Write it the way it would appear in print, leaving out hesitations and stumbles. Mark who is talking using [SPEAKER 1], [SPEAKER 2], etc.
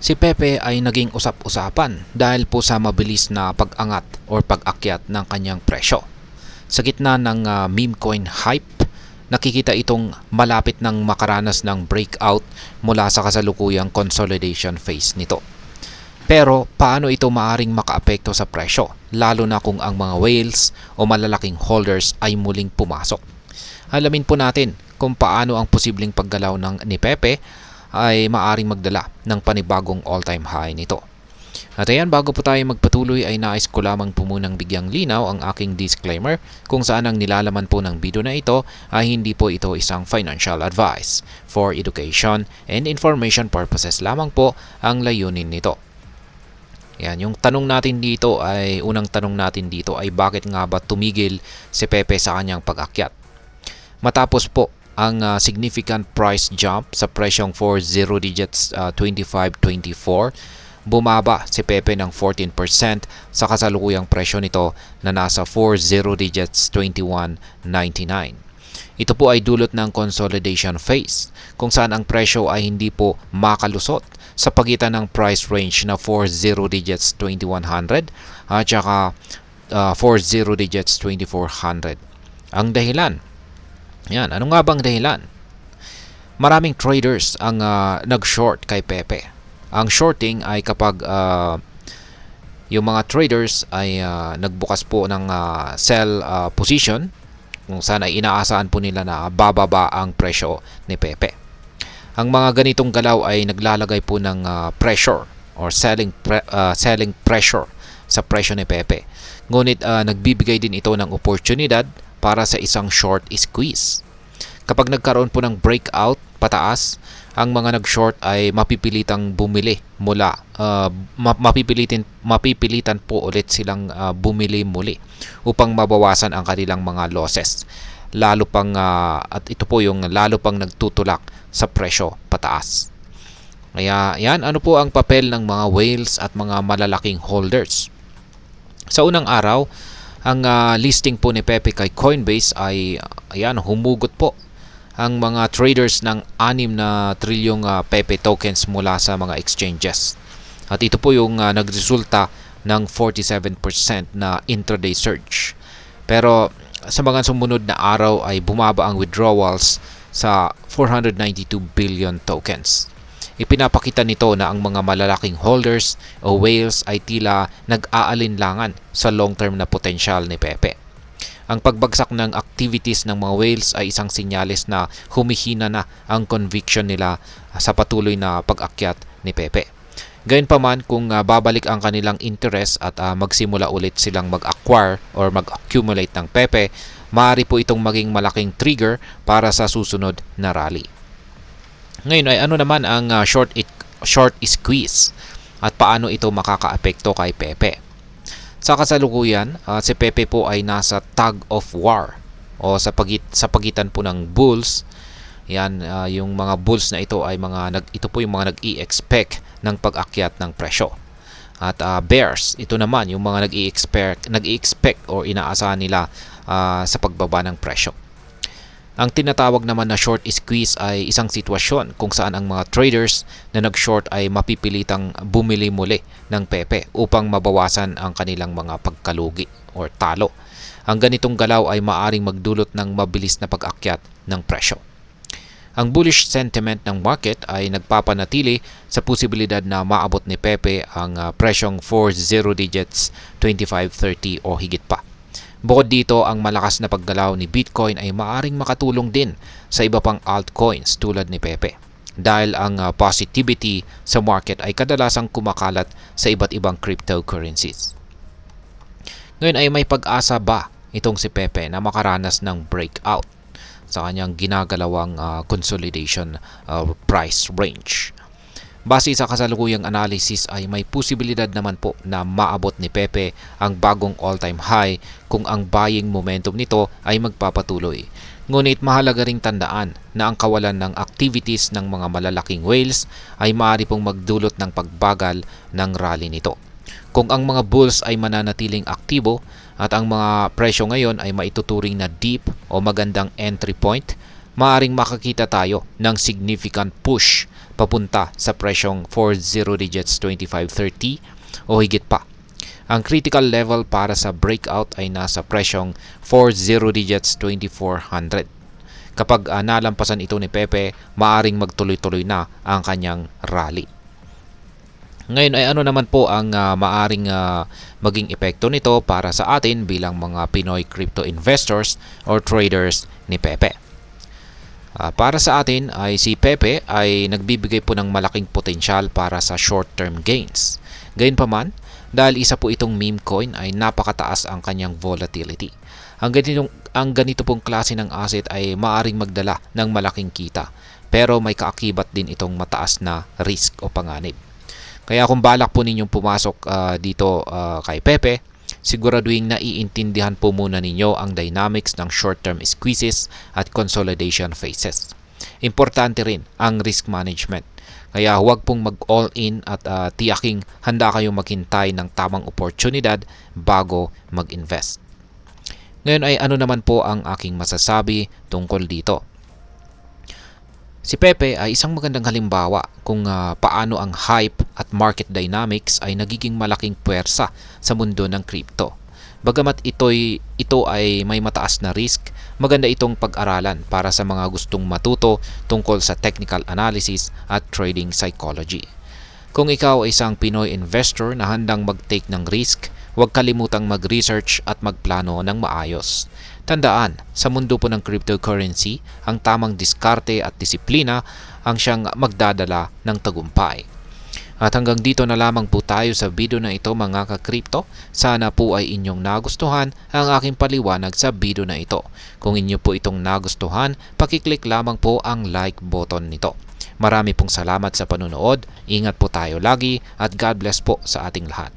[SPEAKER 1] Si Pepe ay naging usap-usapan dahil po sa mabilis na pag-angat o pag-akyat ng kanyang presyo. Sa gitna ng meme coin hype, nakikita itong malapit ng makaranas ng breakout mula sa kasalukuyang consolidation phase nito. Pero paano ito maaring makaapekto sa presyo, lalo na kung ang mga whales o malalaking holders ay muling pumasok? Alamin po natin kung paano ang posibleng paggalaw ng ni Pepe ay maaring magdala ng panibagong all-time high nito. At ayan, bago po tayo magpatuloy ay nais ko lamang po munang bigyang linaw ang aking disclaimer kung saan ang nilalaman po ng video na ito ay hindi po ito isang financial advice. For education and information purposes lamang po ang layunin nito. Yan, yung unang tanong natin dito ay bakit nga ba tumigil si Pepe sa kanyang pag-akyat? Matapos po ang significant price jump sa presyong 4 0 digits 25-24, bumaba si Pepe ng 14% sa kasalukuyang presyo nito na nasa 4 0 digits 21.99. Ito po ay dulot ng consolidation phase kung saan ang presyo ay hindi po makalusot sa pagitan ng price range na 4 0 digits 2100 at saka 4 0 digits 2400. Ang dahilan, yan, ano nga bang dahilan? Maraming traders ang nag-short kay Pepe. Ang shorting ay kapag yung mga traders ay nagbukas po ng sell position kung saan ay inaasahan po nila na bababa ang presyo ni Pepe. Ang mga ganitong galaw ay naglalagay po ng pressure or selling pressure sa presyo ni Pepe. Ngunit nagbibigay din ito ng oportunidad para sa isang short squeeze. Kapag nagkaroon po ng breakout pataas, ang mga nag-short ay mapipilitang bumili mula mapipilitan po ulit silang bumili muli upang mabawasan ang kanilang mga losses. At ito po yung lalo pang nagtutulak sa presyo pataas. Kaya yan, ano po ang papel ng mga whales at mga malalaking holders? Sa unang araw, ang listing po ni Pepe kay Coinbase ay humugot po ang mga traders ng 6 na trilyong Pepe tokens mula sa mga exchanges. At ito po yung nagresulta ng 47% na intraday surge. Pero sa mga sumunod na araw ay bumaba ang withdrawals sa 492 billion tokens. Ipinapakita nito na ang mga malalaking holders o whales ay tila nag-aalinlangan sa long-term na potensyal ni Pepe. Ang pagbagsak ng activities ng mga whales ay isang sinyalis na humihina na ang conviction nila sa patuloy na pag-akyat ni Pepe. Gayunpaman, kung babalik ang kanilang interest at magsimula ulit silang mag-acquire or mag-accumulate ng Pepe, maaari po itong maging malaking trigger para sa susunod na rally. Ngayon ay ano naman ang short squeeze at paano ito makakaapekto kay Pepe? Sa kasalukuyan, si Pepe po ay nasa tug of war o sa pagitan po ng bulls. Yan, yung mga bulls na ito ay ito po yung mga nag-i-expect ng pag-akyat ng presyo. At bears, ito naman yung mga nag-i-expect o inaasahan nila sa pagbaba ng presyo. Ang tinatawag naman na short squeeze ay isang sitwasyon kung saan ang mga traders na nag-short ay mapipilitang bumili muli ng Pepe upang mabawasan ang kanilang mga pagkalugi or talo. Ang ganitong galaw ay maaring magdulot ng mabilis na pag-akyat ng presyo. Ang bullish sentiment ng market ay nagpapanatili sa posibilidad na maabot ni Pepe ang presyong 4 0 digits 25-30 o higit pa. Bukod dito, ang malakas na paggalaw ni Bitcoin ay maaring makatulong din sa iba pang altcoins tulad ni Pepe. Dahil ang positivity sa market ay kadalasang kumakalat sa iba't ibang cryptocurrencies. Ngayon ay may pag-asa ba itong si Pepe na makaranas ng breakout sa kanyang ginagalawang consolidation price range? Base sa kasalukuyang analysis ay may posibilidad naman po na maabot ni Pepe ang bagong all-time high kung ang buying momentum nito ay magpapatuloy. Ngunit mahalaga ring tandaan na ang kawalan ng activities ng mga malalaking whales ay maaari pong magdulot ng pagbagal ng rally nito. Kung ang mga bulls ay mananatiling aktibo at ang mga presyo ngayon ay maituturing na deep o magandang entry point, maaring makakita tayo ng significant push papunta sa presyong 40 digits 2530 o higit pa. Ang critical level para sa breakout ay nasa presyong 40 digits 2400. Kapag nalampasan ito ni Pepe, maaring magtuloy-tuloy na ang kanyang rally. Ngayon ay ano naman po ang maaring maging epekto nito para sa atin bilang mga Pinoy crypto investors or traders ni Pepe. Para sa atin ay si Pepe ay nagbibigay po ng malaking potensyal para sa short-term gains. Gayunpaman, dahil isa po itong meme coin ay napakataas ang kanyang volatility. Ang ganito pong klase ng asset ay maaring magdala ng malaking kita, pero may kaakibat din itong mataas na risk o panganib. Kaya kung balak po ninyong pumasok dito kay Pepe, siguraduhin naiintindihan po muna ninyo ang dynamics ng short-term squeezes at consolidation phases. Importante rin ang risk management. Kaya huwag pong mag-all-in at tiyaking handa kayong maghintay ng tamang oportunidad bago mag-invest. Ngayon ay ano naman po ang aking masasabi tungkol dito. Si Pepe ay isang magandang halimbawa kung paano ang hype at market dynamics ay nagiging malaking puwersa sa mundo ng crypto. Bagamat ito ay may mataas na risk, maganda itong pag-aralan para sa mga gustong matuto tungkol sa technical analysis at trading psychology. Kung ikaw ay isang Pinoy investor na handang mag-take ng risk, huwag kalimutang mag-research at magplano ng maayos. Tandaan, sa mundo po ng cryptocurrency, ang tamang diskarte at disiplina ang siyang magdadala ng tagumpay. At hanggang dito na lamang po tayo sa video na ito mga ka-crypto. Sana po ay inyong nagustuhan ang aking paliwanag sa video na ito. Kung inyo po itong nagustuhan, pakiclick lamang po ang like button nito. Marami pong salamat sa panunood, ingat po tayo lagi at God bless po sa ating lahat.